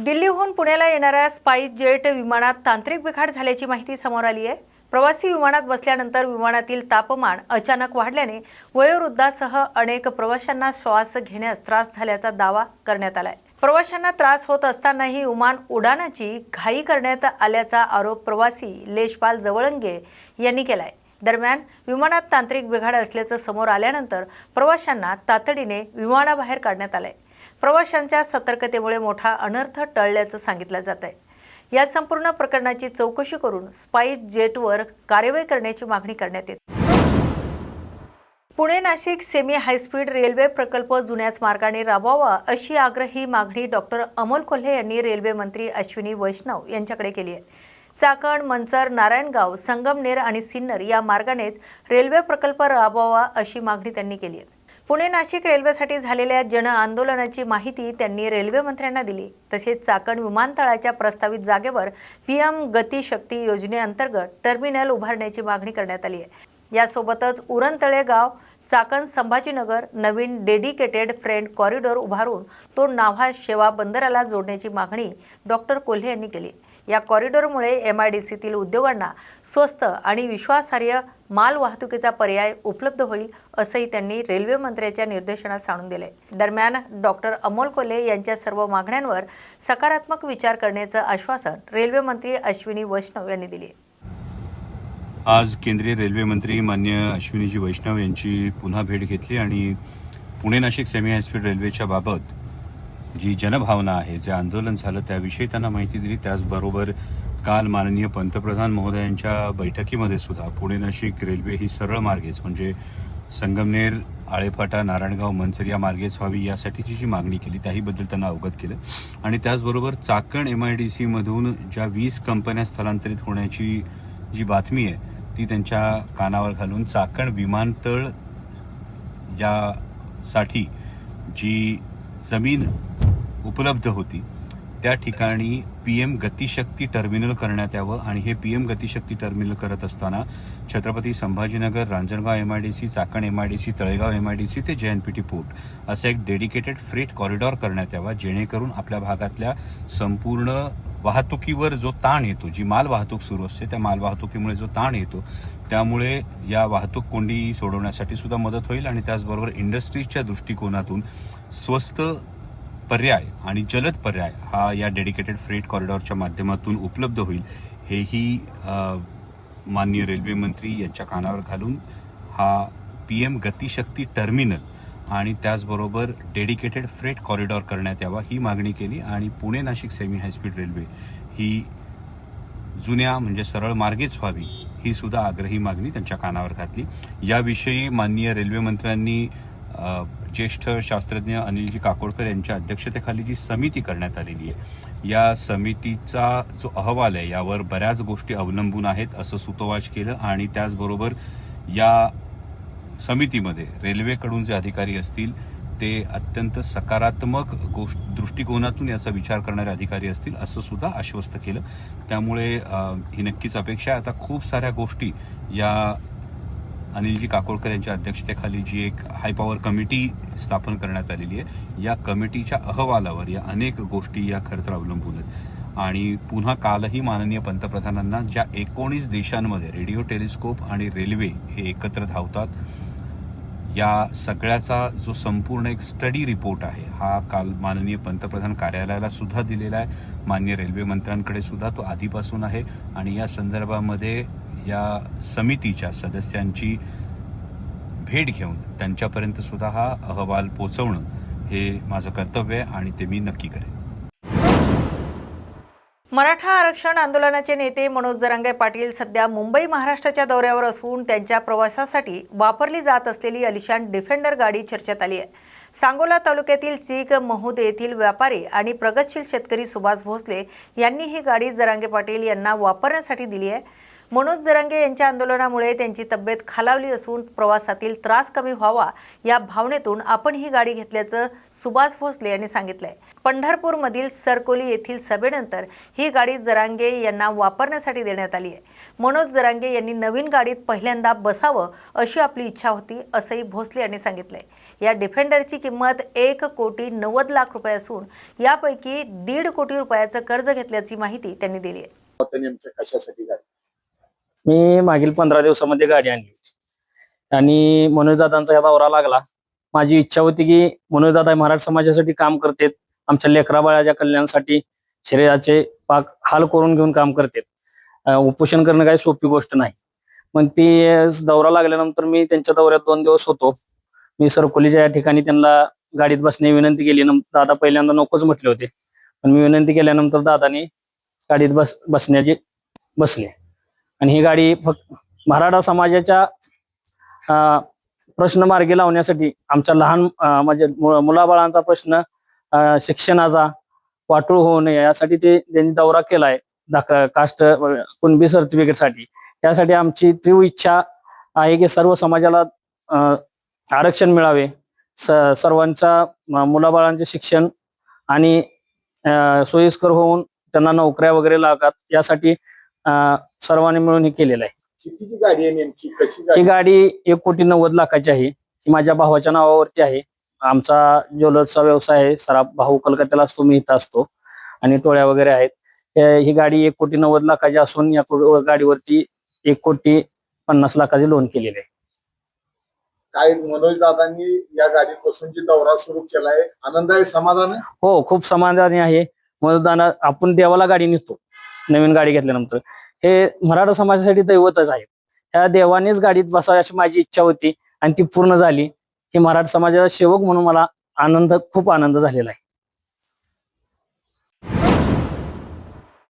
दिल्लीहून पुण्याला येणाऱ्या स्पाइस जेट विमानात तांत्रिक बिघाड झाल्याची माहिती समोर आली आहे। प्रवासी विमानात बसल्यानंतर विमानातील तापमान अचानक वाढल्याने वयोवृद्धांसह अनेक प्रवाशांना श्वास घेण्यास त्रास झाल्याचा दावा करण्यात आलाय। प्रवाशांना त्रास होत असतानाही विमान उडाणाची घाई करण्यात आल्याचा आरोप प्रवासी लेशपाल जवळंगे यांनी केलाय। दरम्यान विमानात तांत्रिक बिघाड असल्याचं समोर आल्यानंतर प्रवाशांना तातडीने विमानाबाहेर काढण्यात आलंय। प्रवाशांच्या सतर्कतेमुळे मोठा अनर्थ टळल्याचं सांगितलं जात आहे। या संपूर्ण प्रकरणाची चौकशी करून स्पाइस जेटवर कारवाई करण्याची मागणी करण्यात येते। Pune Nashik semi high speed railway प्रकल्प जुन्याच मार्गाने राबवावा अशी आग्रही मागणी डॉक्टर अमोल कोल्हे यांनी रेल्वे मंत्री अश्विनी वैष्णव यांच्याकडे केली आहे। चाकण, मंचर, नारायणगाव, संगमनेर आणि सिन्नर या मार्गानेच रेल्वे प्रकल्प राबवावा अशी मागणी त्यांनी केली आहे। पुणे नाशिक रेल्वेसाठी झालेल्या जन आंदोलनाची माहिती त्यांनी रेल्वे मंत्र्यांना दिली। तसेच चाकण विमानतळाच्या प्रस्तावित जागेवर पीएम गती शक्ती योजनेअंतर्गत टर्मिनल उभारण्याची मागणी करण्यात आली आहे। यासोबतच उरणतळे गाव चाकण संभाजीनगर नवीन डेडिकेटेड फ्रेट कॉरिडॉर उभारून तो नाव्हा शेवा बंदराला जोडण्याची मागणी डॉक्टर कोल्हे यांनी केली। या कॉरिडॉरमुळे एमआयडीसीतील उद्योगांना स्वस्त आणि विश्वासार्ह माल वाहतुकीचा पर्याय उपलब्ध होईल असंही त्यांनी रेल्वे मंत्र्यांच्या निर्देशनात सांगून दिले। दरम्यान डॉक्टर अमोल कोल्हे यांच्या सर्व मागण्यांवर सकारात्मक विचार करण्याचं आश्वासन रेल्वे मंत्री अश्विनी वैष्णव यांनी दिले। आज केंद्रीय रेल्वे मंत्री मान्य अश्विनीजी वैष्णव यांची पुन्हा भेट घेतली आणि पुणे नाशिक सेमी हायस्पीड रेल्वेच्या बाबत जी जनभावना आहे, जे आंदोलन झालं त्याविषयी त्यांना माहिती दिली। त्याचबरोबर काल माननीय पंतप्रधान महोदयांच्या बैठकीमध्ये सुद्धा पुणे नाशिक रेल्वे ही सरळ मार्गेच म्हणजे संगमनेर, आळेफाटा, नारायणगाव, मंचर या मार्गेच व्हावी यासाठीची जी मागणी केली त्याहीबद्दल त्यांना अवगत केलं। आणि त्याचबरोबर चाकण एमआयडीसी मधून ज्या 20 कंपन्या स्थलांतरित होण्याची जी बातमी आहे ती त्यांच्या कानावर घालून चाकण विमानतळ यासाठी जी जमीन उपलब्ध होती त्या ठिकाणी पीएम गतिशक्ती टर्मिनल करण्यात यावं आणि हे पीएम गतिशक्ती टर्मिनल करत असताना Chhatrapati Sambhajinagar, Ranjangaon MIDC, Chakan MIDC, Talegaon MIDC ते जेएनपीटी पोर्ट असं एक डेडिकेटेड फ्रेट कॉरिडॉर करण्यात यावा, जेणेकरून आपल्या भागातल्या संपूर्ण वाहतुकीवर जो ताण येतो, जी माल वाहतूक सुरू असते त्या माल वाहतुकीमुळे जो ताण येतो त्यामुळे या वाहतूक कोंडी सोडवण्यासाठी सुद्धा मदत होईल आणि त्याचबरोबर इंडस्ट्रीजच्या दृष्टिकोनातून स्वस्त पर्याय आणि जलद पर्याय हा या डेडिकेटेड फ्रेट कॉरिडॉरच्या माध्यमातून उपलब्ध होईल, हेही माननीय रेल्वे मंत्री यांच्या कानावर घालून हा पीएम गतिशक्ती टर्मिनल आणि त्याचबरोबर डेडिकेटेड फ्रेट कॉरिडॉर करण्यात यावा ही मागणी केली। आणि Pune Nashik semi high speed railway ही जुन्या म्हणजे सरळ मार्गेच व्हावी ही सुद्धा आग्रही मागणी त्यांच्या कानावर घातली। याविषयी माननीय रेल्वे मंत्र्यांनी ज्येष्ठ शास्त्रज्ञ अनिलजी काकोडकर यांच्या अध्यक्षतेखाली जी समिती करण्यात आलेली आहे या समितीचा जो अहवाल आहे यावर बऱ्याच गोष्टी अवलंबून आहेत असं सुतोवाच केलं। आणि त्याचबरोबर या समितीमध्ये रेल्वेकडून जे अधिकारी असतील ते अत्यंत सकारात्मक दृष्टिकोनातून याचा विचार करणारे अधिकारी असतील असं सुद्धा आश्वस्त केलं। त्यामुळे ही नक्कीच अपेक्षा आहे। आता खूप साऱ्या गोष्टी या अनिलजी काकोडकर यांच्या अध्यक्षतेखाली जी एक हाय पॉवर कमिटी स्थापन करण्यात आलेली आहे या कमिटीच्या अहवालावर या अनेक गोष्टी या खरं तर अवलंबून आहेत। आणि पुन्हा कालही माननीय पंतप्रधानांना ज्या 19 देशांमध्ये रेडिओ टेलिस्कोप आणि रेल्वे हे एकत्र धावतात या सगळ्याचा जो संपूर्ण एक स्टडी रिपोर्ट आहे हा काल माननीय पंतप्रधान कार्यालयाला सुद्धा दिलेला आहे। माननीय रेल्वे मंत्र्यांकडे सुद्धा तो आधीपासून आहे आणि या संदर्भामध्ये या समितीच्या सदस्यांची भेट घेऊन त्यांच्यापर्यंत सुद्धा हा अहवाल पोहोचवणं हे माझं कर्तव्य आहे आणि ते मी नक्की करेन। मराठा आरक्षण आंदोलनाचे नेते मनोज जरांगे पाटील सध्या मुंबई महाराष्ट्राच्या दौऱ्यावर असून त्यांच्या प्रवासासाठी वापरली जात असलेली अलिशान डिफेंडर गाडी चर्चेत आली आहे। सांगोला तालुक्यातील चीक महुद येथील व्यापारी आणि प्रगतशील शेतकरी सुभाष भोसले यांनी ही गाडी जरांगे पाटील यांना वापरण्यासाठी दिली आहे। मनोज जरांगे यांच्या आंदोलनामुळे त्यांची तब्येत खालावली असून प्रवासातील त्रास कमी व्हावा या भावनेतून आपण ही गाडी घेतल्याचं सुभाष भोसले यांनी सांगितलंय. पंढरपूरमधील सरकोली येथील सभेनंतर ही गाडी जरांगे यांना वापरण्यासाठी देण्यात आली आहे. मनोज जरांगे यांनी नवीन गाडीत पहिल्यांदा बसावं अशी आपली इच्छा होती असंही भोसले यांनी सांगितलंय. या डिफेंडरची किंमत 1,90,00,000 रुपये असून यापैकी 1.5 कोटी रुपयाचं कर्ज घेतल्याची माहिती त्यांनी दिली आहे. कशासाठी गाडी? मी मागील 15 दिवसामध्ये गाडी आणली होती आणि मनोजदादांचा या दौरा लागला. माझी इच्छा होती की मनोजदादा मराठा समाजासाठी काम करतात, आमच्या लेकरा बाळाच्या कल्याणासाठी शरीराचे पाक हाल करून घेऊन काम करतात. उपोषण करणं काही सोपी गोष्ट नाही. मग ती दौरा लागल्यानंतर मी त्यांच्या दौऱ्यात 2 दिवस होतो. मी सरकोलीच्या या ठिकाणी त्यांना गाडीत बसण्याची विनंती केली. दादा पहिल्यांदा नकोच म्हटले होते, पण मी विनंती केल्यानंतर दादानी गाडीत बसण्याची बसले. आणि ही गाडी फक्त मराठा समाजाच्या प्रश्न मार्गी लावण्यासाठी, आमच्या लहान म्हणजे मुलाबाळांचा प्रश्न, शिक्षणाचा वाटोळ होऊ नये यासाठी त्यांनी दौरा केलाय. कास्ट कुणबी सर्टिफिकेटसाठी. यासाठी आमची तीव्र इच्छा आहे की सर्व समाजाला आरक्षण मिळावे, सर्वांच्या मुलाबाळांचे शिक्षण आणि सोयीस्कर होऊन त्यांना नोकऱ्या वगैरे लागतात, यासाठी सर्वांनी मिळून हे केलेलं आहे. कितीची गाडी आहे नेमकी? कशी ही गाडी? गाडी 1,90,00,000 आहे. ही माझ्या भावाच्या नावावरती आहे. आमचा ज्वेलर्सचा व्यवसाय आहे. सराफ भाऊ कलकत्त्याला असतो, मी इथं असतो, आणि टोळ्या वगैरे आहेत. ही गाडी 1,90,00,000 असून या गाडीवरती 1,50,00,000 लोन केलेले आहे. काय मनोज दादांनी या गाडीपासूनची दौरा सुरू केलाय, आनंद आहे, समाधान आहे? हो, खूप समाधानी आहे. मनोजदादा, आपण देवाला गाडी नेतो नवीन गाडी घेतल्यानंतर, हे मराठा समाजासाठी दैवतच आहे. ह्या देवानेच गाडीत बसावी अशी माझी इच्छा होती आणि ती पूर्ण झाली. ही मराठा समाजाचा सेवक म्हणून मला खूप आनंद झालेला आहे.